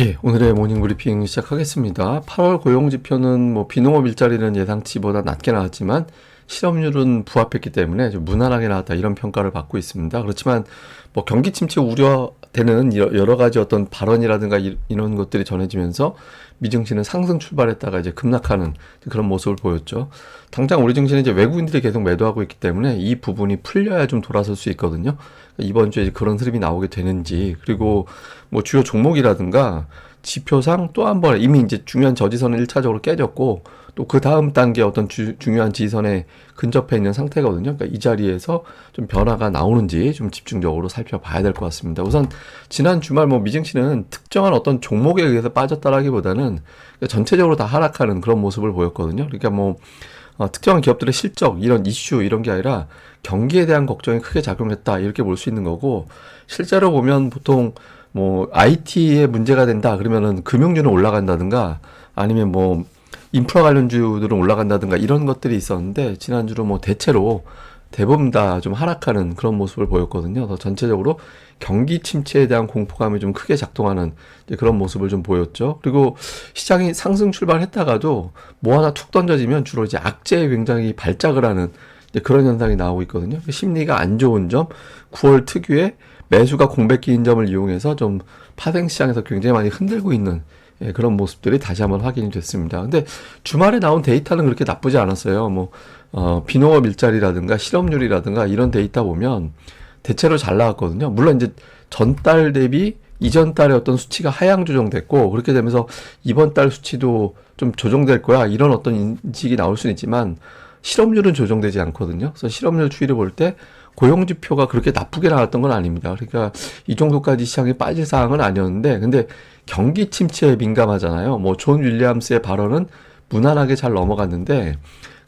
예, 오늘의 모닝 브리핑 시작하겠습니다. 8월 고용지표는 비농업 일자리는 예상치보다 낮게 나왔지만 실업률은 부합했기 때문에 좀 무난하게 나왔다 이런 평가를 받고 있습니다. 그렇지만 경기 침체 우려되는 여러 가지 어떤 발언이라든가 이런 것들이 전해지면서 미증시는 상승 출발했다가 이제 급락하는 그런 모습을 보였죠. 당장 우리 증시는 이제 외국인들이 계속 매도하고 있기 때문에 이 부분이 풀려야 좀 돌아설 수 있거든요. 이번 주에 그런 흐름이 나오게 되는지, 그리고 주요 종목이라든가 지표상 또 한 번 이미 이제 중요한 저지선은 1차적으로 깨졌고 또 그 다음 단계 어떤 중요한 지지선에 근접해 있는 상태거든요. 그러니까 이 자리에서 좀 변화가 나오는지 좀 집중적으로 살펴봐야 될 것 같습니다. 우선 지난 주말 미증시는 특정한 어떤 종목에 의해서 빠졌다라기보다는 전체적으로 다 하락하는 그런 모습을 보였거든요. 그러니까 특정한 기업들의 실적, 이런 이슈, 이런 게 아니라 경기에 대한 걱정이 크게 작용했다, 이렇게 볼 수 있는 거고, 실제로 보면 보통 IT에 문제가 된다, 그러면은 금융주는 올라간다든가, 아니면 인프라 관련주들은 올라간다든가, 이런 것들이 있었는데, 지난주로 대체로 대부분 다 좀 하락하는 그런 모습을 보였거든요. 그래서 전체적으로 경기 침체에 대한 공포감이 좀 크게 작동하는 그런 모습을 좀 보였죠. 그리고 시장이 상승 출발했다가도 하나 툭 던져지면 주로 이제 악재에 굉장히 발작을 하는 그런 현상이 나오고 있거든요. 심리가 안 좋은 점, 9월 특유의 매수가 공백기인 점을 이용해서 좀 파생 시장에서 굉장히 많이 흔들고 있는 그런 모습들이 다시 한번 확인이 됐습니다. 근데 주말에 나온 데이터는 그렇게 나쁘지 않았어요. 비농업 일자리라든가 실업률이라든가 이런 데이터 보면 대체로 잘 나왔거든요. 물론 이제 전달 대비 이전 달에 어떤 수치가 하향 조정됐고, 그렇게 되면서 이번 달 수치도 좀 조정될 거야, 이런 어떤 인식이 나올 수는 있지만 실업률은 조정되지 않거든요. 그래서 실업률 추이를 볼 때 고용지표가 그렇게 나쁘게 나왔던 건 아닙니다. 그러니까 이 정도까지 시장이 빠질 사항은 아니었는데, 근데 경기 침체에 민감하잖아요. 존 윌리엄스의 발언은 무난하게 잘 넘어갔는데,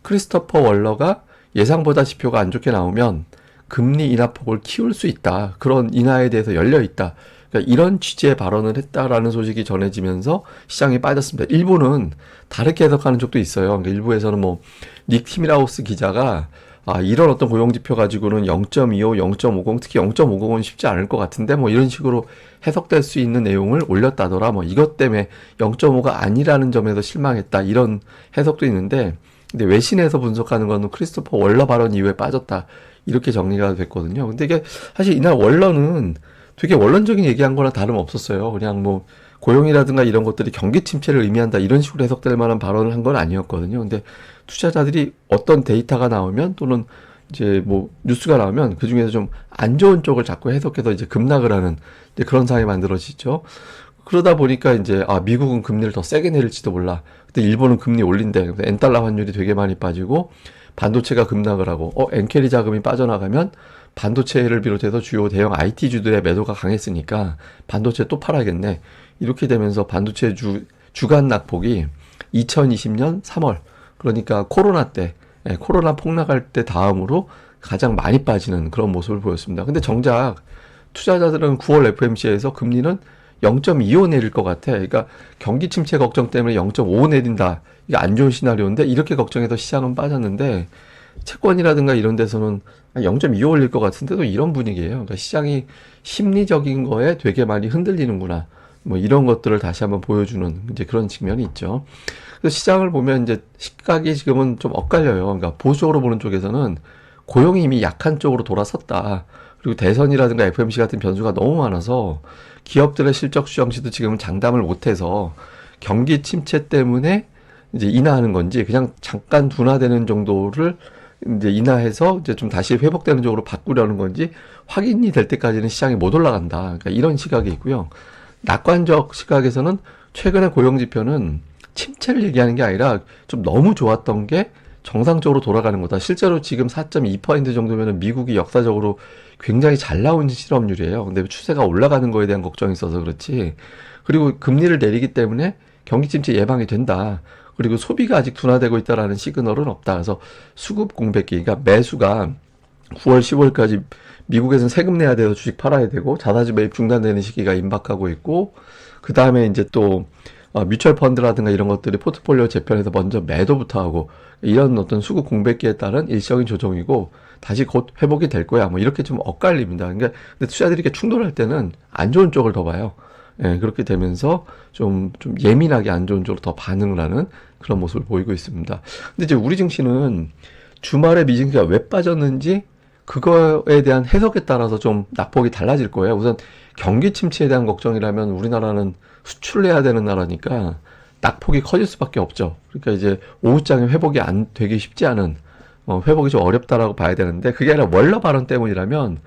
크리스토퍼 월러가 예상보다 지표가 안 좋게 나오면 금리 인하폭을 키울 수 있다, 그런 인하에 대해서 열려 있다, 그러니까 이런 취지의 발언을 했다라는 소식이 전해지면서 시장이 빠졌습니다. 일부는 다르게 해석하는 쪽도 있어요. 그러니까 일부에서는 닉 티밀하우스 기자가 이런 어떤 고용지표 가지고는 0.25, 0.50, 특히 0.50은 쉽지 않을 것 같은데 이런 식으로 해석될 수 있는 내용을 올렸다더라, 이것 때문에 0.5가 아니라는 점에서 실망했다, 이런 해석도 있는데, 근데 외신에서 분석하는 거는 크리스토퍼 월러 발언 이후에 빠졌다, 이렇게 정리가 됐거든요. 근데 이게 사실 이날 월러는 되게 원론적인 얘기한 거랑 다름없었어요. 그냥 고용이라든가 이런 것들이 경기 침체를 의미한다, 이런 식으로 해석될 만한 발언을 한 건 아니었거든요. 근데 투자자들이 어떤 데이터가 나오면, 또는 이제 뉴스가 나오면 그 중에서 좀 안 좋은 쪽을 자꾸 해석해서 이제 급락을 하는 그런 상황이 만들어지죠. 그러다 보니까 이제 미국은 금리를 더 세게 내릴지도 몰라, 근데 일본은 금리 올린대, 그래서 엔달러 환율이 되게 많이 빠지고 반도체가 급락을 하고, 엔캐리 자금이 빠져나가면 반도체를 비롯해서 주요 대형 IT주들의 매도가 강했으니까 반도체 또 팔아야겠네, 이렇게 되면서 반도체 주간 낙폭이 2020년 3월, 그러니까 코로나 폭락할 때 다음으로 가장 많이 빠지는 그런 모습을 보였습니다. 근데 정작 투자자들은 9월 FMC에서 금리는 0.25 내릴 것 같아, 그러니까 경기 침체 걱정 때문에 0.5 내린다, 이게 안 좋은 시나리오인데, 이렇게 걱정해서 시장은 빠졌는데, 채권이라든가 이런 데서는 0.25 올릴 것 같은데도 이런 분위기예요. 그러니까 시장이 심리적인 거에 되게 많이 흔들리는구나, 이런 것들을 다시 한번 보여주는 이제 그런 측면이 있죠. 그래서 시장을 보면 이제 시각이 지금은 좀 엇갈려요. 그러니까 보수적으로 보는 쪽에서는 고용이 이미 약한 쪽으로 돌아섰다, 그리고 대선이라든가 FMC 같은 변수가 너무 많아서 기업들의 실적 수정치도 지금은 장담을 못해서 경기 침체 때문에 이제 인하하는 건지, 그냥 잠깐 둔화되는 정도를 이제 인하해서 이제 좀 다시 회복되는 쪽으로 바꾸려는 건지 확인이 될 때까지는 시장이 못 올라간다, 그러니까 이런 시각이 있고요. 낙관적 시각에서는 최근의 고용지표는 침체를 얘기하는 게 아니라 좀 너무 좋았던 게 정상적으로 돌아가는 거다. 실제로 지금 4.2% 정도면은 미국이 역사적으로 굉장히 잘 나온 실업률이에요. 근데 추세가 올라가는 거에 대한 걱정이 있어서 그렇지. 그리고 금리를 내리기 때문에 경기 침체 예방이 된다, 그리고 소비가 아직 둔화되고 있다라는 시그널은 없다. 그래서 수급 공백기, 그러니까 매수가 9월, 10월까지 미국에서는 세금 내야 돼서 주식 팔아야 되고 자사주 매입 중단되는 시기가 임박하고 있고, 그 다음에 이제 또 뮤추얼 펀드라든가 이런 것들이 포트폴리오 재편에서 먼저 매도부터 하고, 이런 어떤 수급 공백기에 따른 일시적인 조정이고 다시 곧 회복이 될 거야, 이렇게 좀 엇갈립니다. 그러니까 근데 투자들이 이렇게 충돌할 때는 안 좋은 쪽을 더 봐요. 예, 그렇게 되면서 좀 예민하게 안 좋은 쪽으로 더 반응을 하는 그런 모습을 보이고 있습니다. 근데 이제 우리 증시는 주말에 미증시가 왜 빠졌는지 그거에 대한 해석에 따라서 좀 낙폭이 달라질 거예요. 우선 경기 침체에 대한 걱정이라면 우리나라는 수출을 해야 되는 나라니까 낙폭이 커질 수밖에 없죠. 그러니까 이제 오후장에 회복이 안 되기 쉽지 않은 회복이 좀 어렵다라고 봐야 되는데 그게 아니라 월러 발언 때문이라면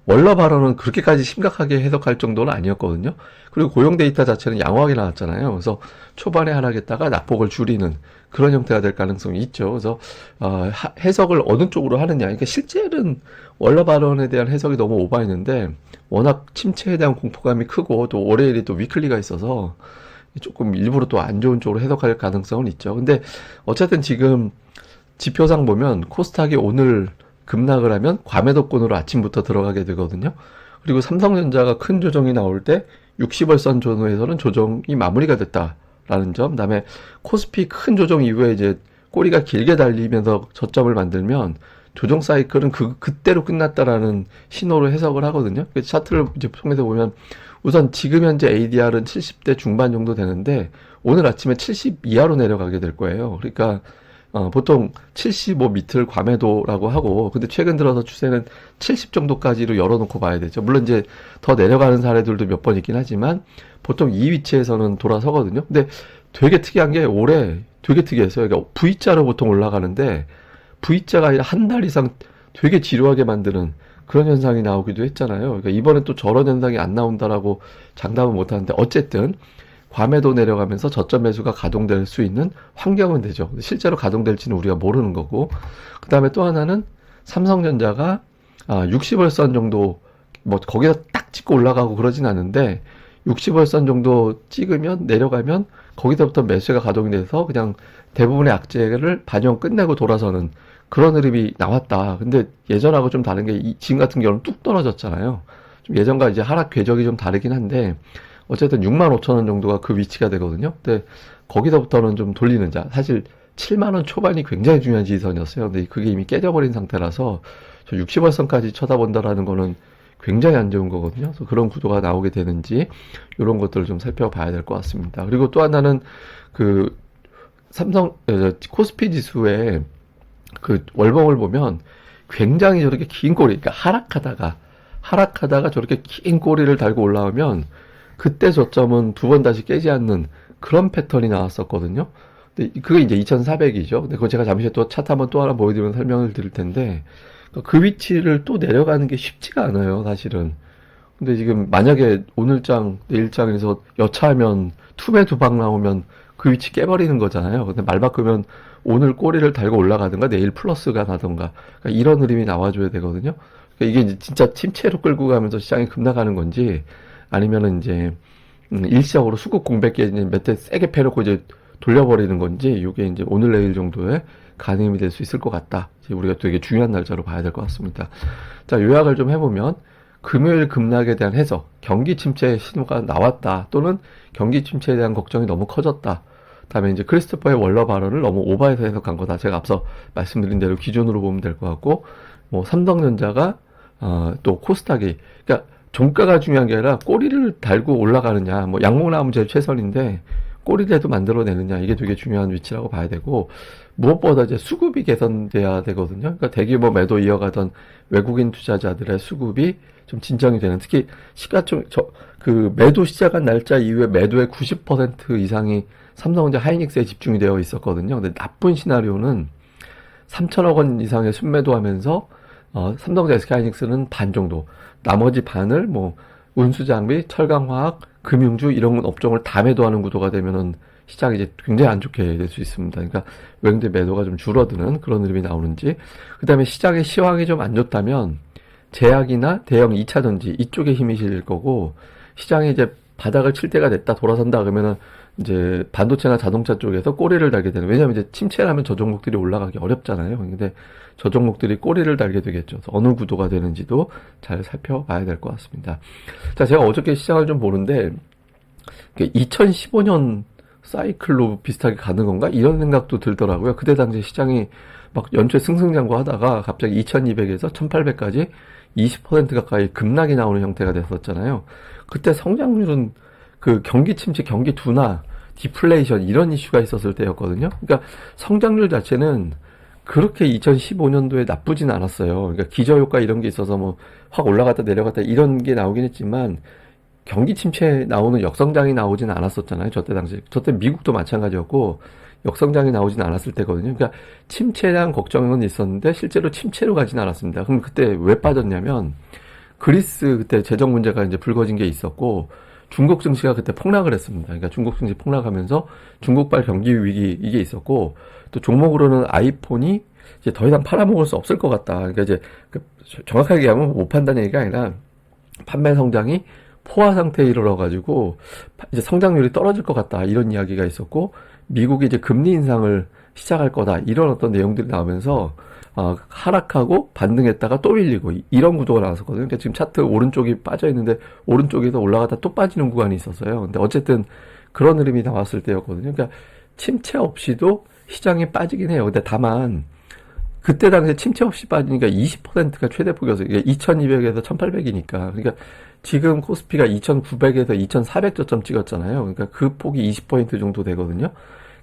월러 발언은 그렇게까지 심각하게 해석할 정도는 아니었거든요. 그리고 고용 데이터 자체는 양호하게 나왔잖아요. 그래서 초반에 하락했다가 낙폭을 줄이는 그런 형태가 될 가능성이 있죠. 그래서 해석을 어느 쪽으로 하느냐. 그러니까 실제는 월러 발언에 대한 해석이 너무 오버했는데 워낙 침체에 대한 공포감이 크고 또 월요일이 또 위클리가 있어서 조금 일부러 또 안 좋은 쪽으로 해석할 가능성은 있죠. 근데 어쨌든 지금 지표상 보면 코스닥이 오늘 급락을 하면 과매도권으로 아침부터 들어가게 되거든요. 그리고 삼성전자가 큰 조정이 나올 때 60월선 전후에서는 조정이 마무리가 됐다라는 점. 그다음에 코스피 큰 조정 이후에 이제 꼬리가 길게 달리면서 저점을 만들면 조정 사이클은 그때로 끝났다라는 신호로 해석을 하거든요. 그 차트를 이제 통해서 보면 우선 지금 현재 ADR은 70대 중반 정도 되는데 오늘 아침에 70 이하로 내려가게 될 거예요. 그러니까 보통 75 밑을 과매도라고 하고, 근데 최근 들어서 추세는 70 정도까지로 열어놓고 봐야 되죠. 물론 이제 더 내려가는 사례들도 몇 번 있긴 하지만, 보통 이 위치에서는 돌아서거든요. 근데 되게 특이한 게 올해 되게 특이했어요. 그러니까 V자로 보통 올라가는데, V자가 아니라 한 달 이상 되게 지루하게 만드는 그런 현상이 나오기도 했잖아요. 그러니까 이번엔 또 저런 현상이 안 나온다라고 장담은 못 하는데, 어쨌든, 과매도 내려가면서 저점 매수가 가동될 수 있는 환경은 되죠. 실제로 가동될지는 우리가 모르는 거고. 그 다음에 또 하나는 삼성전자가 60월선 정도 뭐 거기서 딱 찍고 올라가고 그러진 않은데 60월선 정도 찍으면 내려가면 거기서부터 매수가 가동이 돼서 그냥 대부분의 악재를 반영 끝내고 돌아서는 그런 흐름이 나왔다. 근데 예전하고 좀 다른 게 지금 같은 경우는 뚝 떨어졌잖아요. 좀 예전과 이제 하락 궤적이 좀 다르긴 한데 어쨌든 65,000원 정도가 그 위치가 되거든요. 근데 거기서부터는 좀 돌리는 자. 사실 7만원 초반이 굉장히 중요한 지지선이었어요. 근데 그게 이미 깨져버린 상태라서 저 60월선까지 쳐다본다라는 거는 굉장히 안 좋은 거거든요. 그래서 그런 구도가 나오게 되는지 이런 것들을 좀 살펴봐야 될 것 같습니다. 그리고 또 하나는 그 코스피 지수의 그 월봉을 보면 굉장히 저렇게 긴 꼬리, 그러니까 하락하다가 저렇게 긴 꼬리를 달고 올라오면 그때 저점은 두 번 다시 깨지 않는 그런 패턴이 나왔었거든요. 근데 그게 이제 2400이죠. 근데 그거 제가 잠시 또 차트 한번 또 하나 보여드리면 설명을 드릴 텐데 그 위치를 또 내려가는 게 쉽지가 않아요, 사실은. 근데 지금 만약에 오늘장, 내일장에서 여차하면 투매 두 방 나오면 그 위치 깨버리는 거잖아요. 근데 말 바꾸면 오늘 꼬리를 달고 올라가든가 내일 플러스가 나든가 그러니까 이런 흐름이 나와줘야 되거든요. 그러니까 이게 이제 진짜 침체로 끌고 가면서 시장이 급락하는 건지 아니면은 이제 일시적으로 수급 공백기에 이제 몇 대 세게 패놓고 이제 돌려버리는 건지 이게 이제 오늘 내일 정도에 가늠이 될 수 있을 것 같다. 이제 우리가 되게 중요한 날짜로 봐야 될 것 같습니다. 자, 요약을 좀 해보면 금요일 급락에 대한 해석, 경기 침체 신호가 나왔다 또는 경기 침체에 대한 걱정이 너무 커졌다. 다음에 이제 크리스토퍼의 월러 발언을 너무 오버해서 해석한 거다. 제가 앞서 말씀드린 대로 기준으로 보면 될 것 같고, 뭐 삼성전자가 또 코스닥이 그러니까 종가가 중요한 게 아니라 꼬리를 달고 올라가느냐, 뭐 양목 나오면 제일 최선인데 꼬리라도 만들어내느냐 이게 되게 중요한 위치라고 봐야 되고 무엇보다 이제 수급이 개선돼야 되거든요. 그러니까 대규모 매도 이어가던 외국인 투자자들의 수급이 좀 진정이 되는 특히 시가총 그 매도 시작한 날짜 이후에 매도의 90% 이상이 삼성전자 하이닉스에 집중이 되어 있었거든요. 근데 나쁜 시나리오는 3천억 원 이상의 순매도하면서 삼성전자 SK하이닉스는 반 정도, 나머지 반을 뭐 운수장비, 철강화학, 금융주 이런 업종을 다 매도하는 구도가 되면은 시장이 이제 굉장히 안 좋게 될 수 있습니다. 그러니까 외국인 매도가 좀 줄어드는 그런 흐름이 나오는지, 그 다음에 시장의 시황이 좀 안 좋다면 제약이나 대형 2차 전지 이쪽에 힘이 실릴 거고, 시장이 이제 바닥을 칠 때가 됐다 돌아선다 그러면은 이제 반도체나 자동차 쪽에서 꼬리를 달게 되는, 왜냐하면 이제 침체라면 저 종목들이 올라가기 어렵잖아요. 근데 저 종목들이 꼬리를 달게 되겠죠. 그래서 어느 구도가 되는지도 잘 살펴봐야 될 것 같습니다. 자, 제가 어저께 시장을 좀 보는데 2015년 사이클로 비슷하게 가는 건가? 이런 생각도 들더라고요. 그때 당시 시장이 막 연초에 승승장구하다가 갑자기 2200에서 1800까지 20% 가까이 급락이 나오는 형태가 됐었잖아요. 그때 성장률은 그 경기 침체, 경기 둔화, 디플레이션 이런 이슈가 있었을 때였거든요. 그러니까 성장률 자체는 그렇게 2015년도에 나쁘진 않았어요. 그러니까 기저효과 이런 게 있어서 뭐 확 올라갔다 내려갔다 이런 게 나오긴 했지만 경기 침체 나오는 역성장이 나오진 않았었잖아요. 저때 당시. 저때 미국도 마찬가지였고 역성장이 나오진 않았을 때거든요. 그러니까 침체에 대한 걱정은 있었는데 실제로 침체로 가진 않았습니다. 그럼 그때 왜 빠졌냐면 그리스 그때 재정 문제가 이제 불거진 게 있었고 중국 증시가 그때 폭락을 했습니다. 그러니까 중국 증시 폭락하면서 중국발 경기 위기 이게 있었고 또 종목으로는 아이폰이 이제 더 이상 팔아먹을 수 없을 것 같다. 그러니까 이제 정확하게 얘기하면 못 판다는 얘기가 아니라 판매 성장이 포화 상태에 이르러가지고 이제 성장률이 떨어질 것 같다 이런 이야기가 있었고 미국이 이제 금리 인상을 시작할 거다 이런 어떤 내용들이 나오면서 하락하고 반등했다가 또 밀리고 이런 구도가 나왔었거든요. 그러니까 지금 차트 오른쪽이 빠져 있는데 오른쪽에서 올라가다 또 빠지는 구간이 있었어요. 근데 어쨌든 그런 흐름이 나왔을 때였거든요. 그러니까 침체 없이도 시장이 빠지긴 해요. 근데 다만 그때 당시에 침체 없이 빠지니까 20%가 최대폭이었어요. 이게 2200에서 1800이니까. 그러니까 지금 코스피가 2900에서 2400저점 찍었잖아요. 그러니까 그 폭이 20% 정도 되거든요.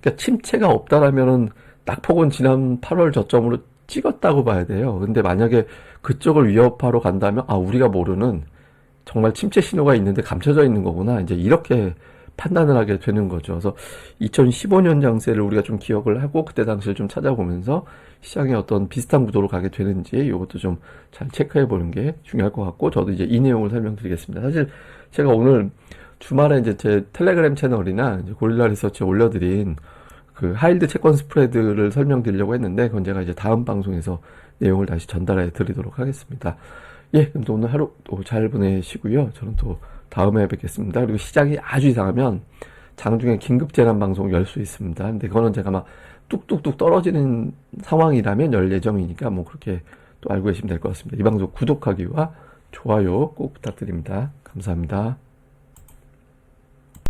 그러니까 침체가 없다라면은 낙폭은 지난 8월 저점으로 찍었다고 봐야 돼요. 근데 만약에 그쪽을 위협하러 간다면 우리가 모르는 정말 침체 신호가 있는데 감춰져 있는 거구나. 이제 이렇게 판단을 하게 되는 거죠. 그래서 2015년 장세를 우리가 좀 기억을 하고 그때 당시를 좀 찾아보면서 시장의 어떤 비슷한 구도로 가게 되는지 이것도 좀 잘 체크해 보는 게 중요할 것 같고 저도 이제 이 내용을 설명드리겠습니다. 사실 제가 오늘 주말에 이제 제 텔레그램 채널이나 이제 고릴라 리서치에 올려드린 그 하이힐드 채권 스프레드를 설명드리려고 했는데 그건 제가 이제 다음 방송에서 내용을 다시 전달해 드리도록 하겠습니다. 예, 그럼 또 오늘 하루 또 잘 보내시고요. 저는 또 다음에 뵙겠습니다. 그리고 시장이 아주 이상하면 장중에 긴급재난 방송 열 수 있습니다. 근데 그거는 제가 막 뚝뚝뚝 떨어지는 상황이라면 열 예정이니까 뭐 그렇게 또 알고 계시면 될 것 같습니다. 이 방송 구독하기와 좋아요 꼭 부탁드립니다. 감사합니다.